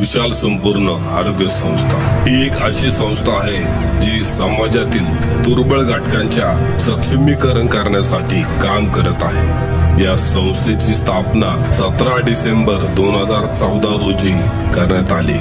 विशाल संपूर्ण आरोग्य संस्था ही एक अशी संस्था आहे जी समाजातील दुर्बळ घटकांच्या सक्षमीकरण करण्यासाठी काम करत आहे। या संस्थेची स्थापना 17 डिसेंबर 2014 रोजी करण्यात आली।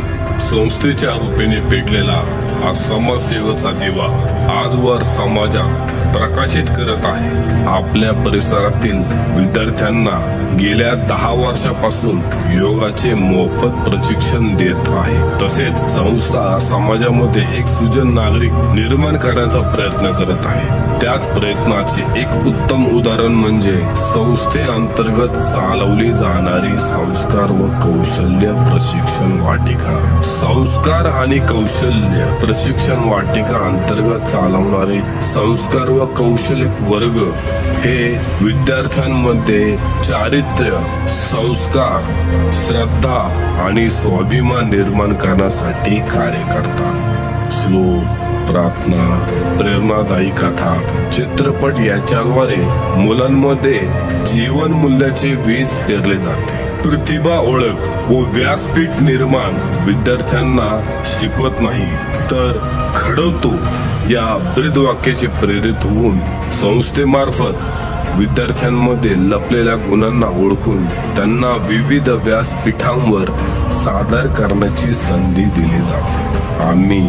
संस्थेच्या रूपेने पेटलेला हा समाजसेवेचा दिवा आजवर समाजात प्रकाशित करत आहे। आपल्या परिसरातील विद्यार्थ्यांना गेल्या 10 वर्षापासून योगाचे मोफत प्रशिक्षण देत आहे। तसेच संस्था समाजामध्ये एक सुजन नागरिक निर्माण करण्याचा प्रयत्न करत आहे। त्याच प्रयत्नाचे एक उत्तम उदाहरण म्हणजे संस्थेअंतर्गत चालवली जाणारी संस्कार व कौशल्य प्रशिक्षण वाटिका। संस्कार आणि कौशल्य प्रशिक्षण वाटिका अंतर्गत चालवणारे संस्कार व कौशल्य वर्ग हे विद्यार्थ्यांमध्ये चारित्र्य, संस्कार, श्रद्धा आणि स्वाभिमान निर्माण करण्यासाठी कार्य करतात। श्लोक, प्रार्थना, प्रेरणादायी कथा, चित्रपट याच्याद्वारे मुलांमध्ये जीवन मूल्याचे बीज पेरले जाते। प्रतिभा ओळख व व्यासपीठ निर्माण विद्यार्थ्यांना शिकवत नाही तर घडवतो या ब्रीदवाक्याचे प्रेरित होऊन संस्थेमार्फत विद्यार्थ्यांमध्ये लपलेल्या गुणांना ओळखून त्यांना विविध व्यासपीठांवर सादर करण्याची संधी दिली जाते। आम्ही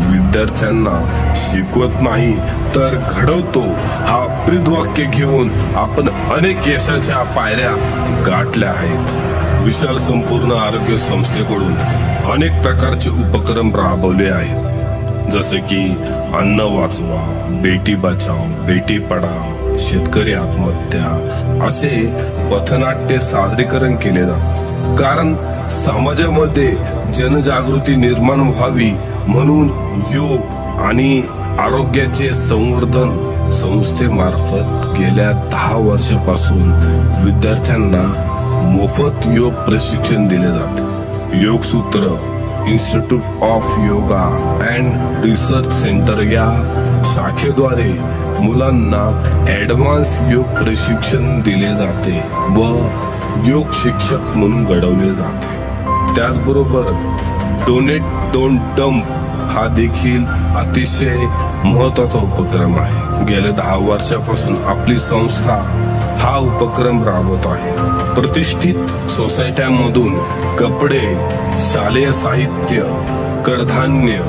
विद्यार्थ्यांना शिकवत नाही तर घडवतो हा ब्रीदवाक्य घेऊन आपण अनेक यशाच्या पायऱ्या गाठल्या आहेत। विशाल संपूर्ण आरोग्य संस्थेकडून अनेक प्रकारचे उपक्रम राबवले आहेत, जसे की अन्न वाचवा, बेटी बचाओ, बेटी पढाओ, शेतकरी आत्महत्या असे पथनाट्य सादरीकरण केले जाते। कारण समाजामध्ये जनजागृती निर्माण व्हावी म्हणून योग आणि आरोग्याचे संवर्धन संस्थेमार्फत गेल्या 10 वर्षापासून विद्यार्थ्यांना मोफत योग प्रशिक्षण दिले जाते। योग सूत्र institute of yoga and research centre या शाखेद्वारे मुलांना ऍडव्हान्स योग प्रशिक्षण दिले जाते व योग शिक्षक म्हणून घडवले जाते। त्याचबरोबर डोनेट डोंट डंप हा देखील अतिशय महत्वाचा उपक्रम आहे। गेल्या 10 वर्षापासून आपली संस्था हा उपक्रम राबवत आहे। प्रतिष्ठित सोसायट्यांमधून कपडे, शालेय साहित्य, कडधान्य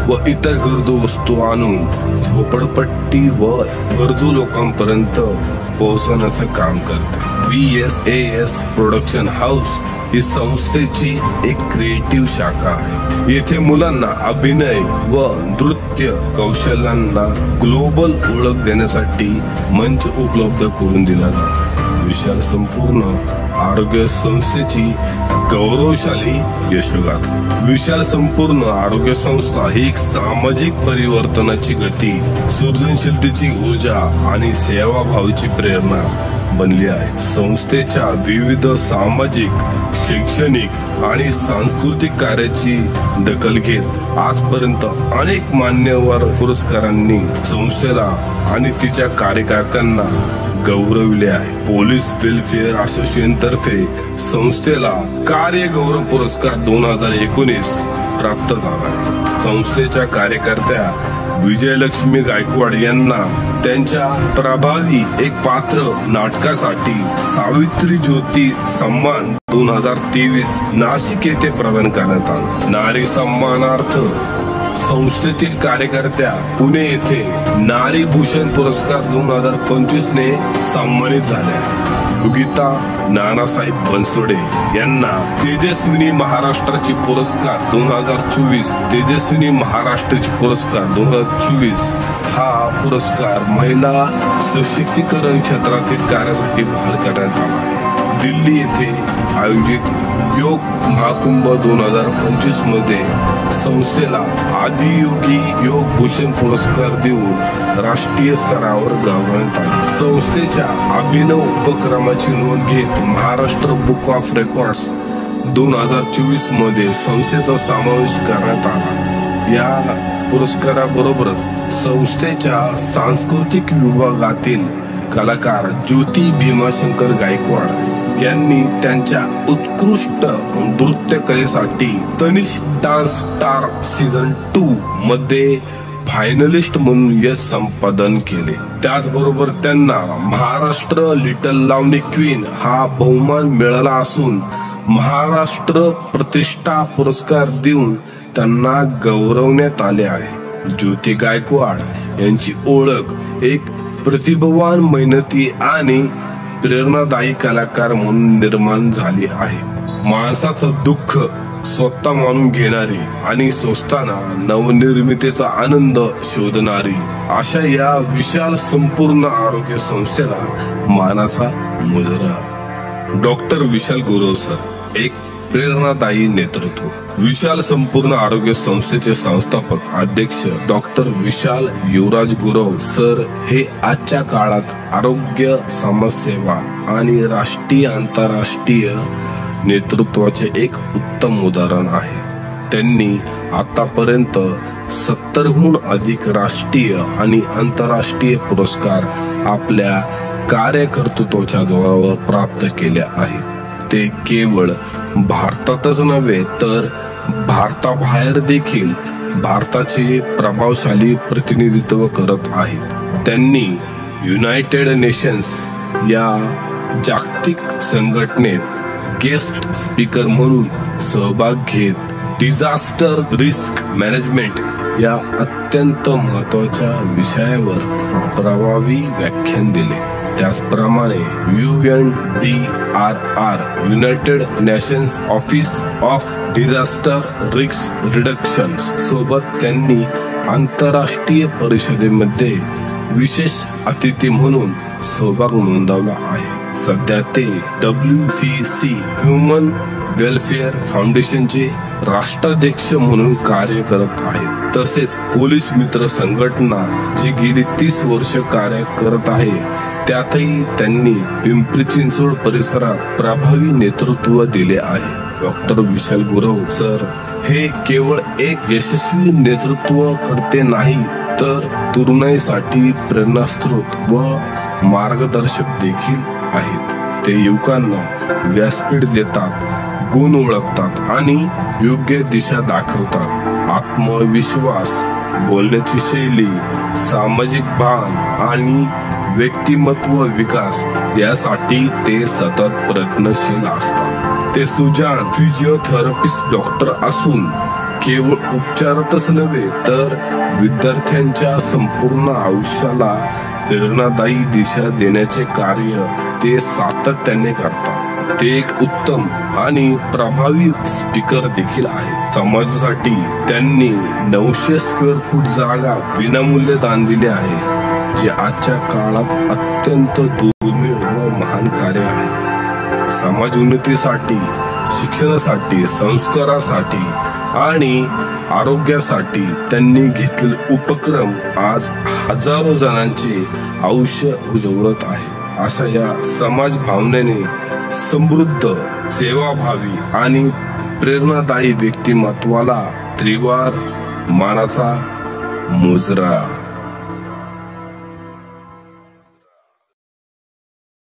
व इतर गरजू वस्तू आणून झोपडपट्टी व गरजू लोकांपर्यंत पोहोचवण्याचे काम करते। VSAS प्रोडक्शन हाऊस ही संस्थेची एक क्रिएटिव्ह शाखा आहे। येथे मुलांना अभिनय व नृत्य कौशल्यांना ग्लोबल ओळख देण्यासाठी मंच उपलब्ध करून दिला जातो। विशाल संपूर्ण आरोग्य संस्थेची गौरवशाली यशोगाथा। विशाल संपूर्ण आरोग्य संस्था ही एक सामाजिक परिवर्तनाची गती, सृजनशीलतेची ऊर्जा आणि सेवाभावाची प्रेरणा बनली आहे। संस्थेच्या विविध सामाजिक, शैक्षणिक आणि सांस्कृतिक कार्याची दखल घेत आजपर्यंत अनेक मान्यवर पुरस्कारांनी संस्थेला आणि तिच्या कार्यकर्त्यांना गौरविले आहे। पोलीस वेलफेअर असोसिएशन तर्फे संस्थेला कार्य गौरव पुरस्कार 2019 प्राप्त झाला आहे। संस्थेच्या कार्यकर्त्या विजयलक्ष्मी गायकवाड यांना त्यांच्या प्रभावी एक पात्र नाटकासाठी सावित्री ज्योती सन्मान 2023 नाशिक येथे प्रदान करण्यात आला। नारी सन्मानार्थ संस्थेतील कार्यकर्त्या पुणे येथे नारी भूषण पुरस्कार 2025 ने सन्मानित झाल्या। योगिता नानासाहेब बनसोडे यांना तेजस्विनी महाराष्ट्राची पुरस्कार 2024, तेजस्विनी महाराष्ट्राची पुरस्कार 2024 हा पुरस्कार महिला सशक्तीकरण क्षेत्रातील कार्यासाठी बहाल करण्यात आला आहे। दिल्ली येथे आयोजित योग महाकुंभ 2025 मध्ये संस्थेला आदियोगी योग भूषण पुरस्कार देऊन राष्ट्रीय स्तरावर गौरवण्यात आले। संस्थेच्या अभिनव उपक्रमाची नोंद घेत महाराष्ट्र बुक ऑफ रेकॉर्ड्स 2024 मध्ये संस्थेचा समावेश करण्यात आला। या पुरस्काराबरोबरच संस्थेच्या सांस्कृतिक विभागातील कलाकार ज्योती भीमाशंकर गायकवाड यांनी त्यांच्या उत्कृष्ट नृत्यकलेसाठी तनिष डान्स स्टार सीझन 2 मध्ये फायनलिस्ट म्हणून यश संपादन केले। त्याचबरोबर त्यांना महाराष्ट्र लिटल लावणी क्वीन हा बहुमान मिळाला असून महाराष्ट्र प्रतिष्ठा पुरस्कार देऊन त्यांना गौरवण्यात आले आहे। ज्योती गायकवाड यांची ओळख एक प्रतिभावान, मेहनती आणि प्रेरणादायी कलाकार म्हणून निर्माण झाली आहे। माणसाचं दुःख स्वतः मानून घेणारी आणि स्वतःना नवनिर्मितीचा आनंद शोधणारी अशा या विशाल संपूर्ण आरोग्य संस्थेला मानाचा मुजरा। डॉक्टर विशाल गुरव सर एक प्रेरणादायी नेतृत्व। विशाल संपूर्ण आरोग्य संस्थेचे संस्थापक अध्यक्ष डॉक्टर विशाल युवराज गुरव सर हे आजच्या काळात आरोग्य समाजसेवा आणि राष्ट्रीय आंतरराष्ट्रीय नेतृत्वाचे एक उत्तम उदाहरण आहे। त्यांनी आतापर्यंत 70हून अधिक राष्ट्रीय आणि आंतरराष्ट्रीय पुरस्कार आपल्या कार्यकर्तृत्वाच्या जोरावर प्राप्त केले आहेत। ते केवळ भारतातच नव्हे तर भारताबाहेर देखील भारताचे प्रभावशाली प्रतिनिधित्व करत आहेत। त्यांनी युनायटेड नेशन्स या जागतिक संघटनेत गेस्ट स्पीकर म्हणून सहभाग घेत डिझास्टर रिस्क मॅनेजमेंट या अत्यंत महत्वाच्या विषयावर प्रभावी व्याख्यान दिले। त्याचप्रमाणे UNDRR United nations office of disaster risk reduction सोबत त्यांनी आंतरराष्ट्रीय परिषदेमध्ये विशेष अतिथी म्हणून सहभाग नोंदवला आहे। सध्या ते WCC ह्युमन वेलफेअर फाउंडेशनचे राष्ट्राध्यक्ष म्हणून कार्य करत आहेत। तसेच पोलीस मित्र संघटना जी गेली 30 वर्ष कार्य करत आहे त्यातही त्यांनी पिंपरी चिंचवड परिसरात प्रभावी नेतृत्व दिले आहे। डॉक्टर विशाल गुरव सर हे केवळ एक यशस्वी नेतृत्व करते नाही तर तरुणाईसाठी प्रेरणास्त्रोत व मार्गदर्शक देखील आहेत। ते युवकांना व्यासपीठ देतात, गुण ओळखतात आणि योग्य दिशा दाखवतात। आत्मविश्वास, बोलण्याची शैली, सामाजिक भान आणि व्यक्तिमत्व विकास यासाठी ते सतत प्रयत्नशील असतात। ते सुजाण फिजिओथेरपिस्ट डॉक्टर असून केवळ उपचारातच नव्हे तर विद्यार्थ्यांच्या संपूर्ण आयुष्याला प्रेरणादायी दिशा देण्याचे कार्य ते सातत्याने करतात। ते एक उत्तम आणि प्रभावी स्पीकर देखील आहेत। समाजासाठी त्यांनी 900 स्क्वेअर फूट जागा विनामूल्य दान दिले आहे, जे आजच्या काळात अत्यंत दुर्मिळ व महान कार्य आहे। समाज उन्नतीसाठी, शिक्षणासाठी, संस्कारासाठी आणि आरोग्यासाठी त्यांनी घेतलेले उपक्रम आज हजारो जणांचे आयुष्य उजवत आहे। अशा या समाज भावनेने समृद्ध, सेवाभावी आणि प्रेरणादायी व्यक्तिमत्वाला त्रिवार मानाचा मुजरा।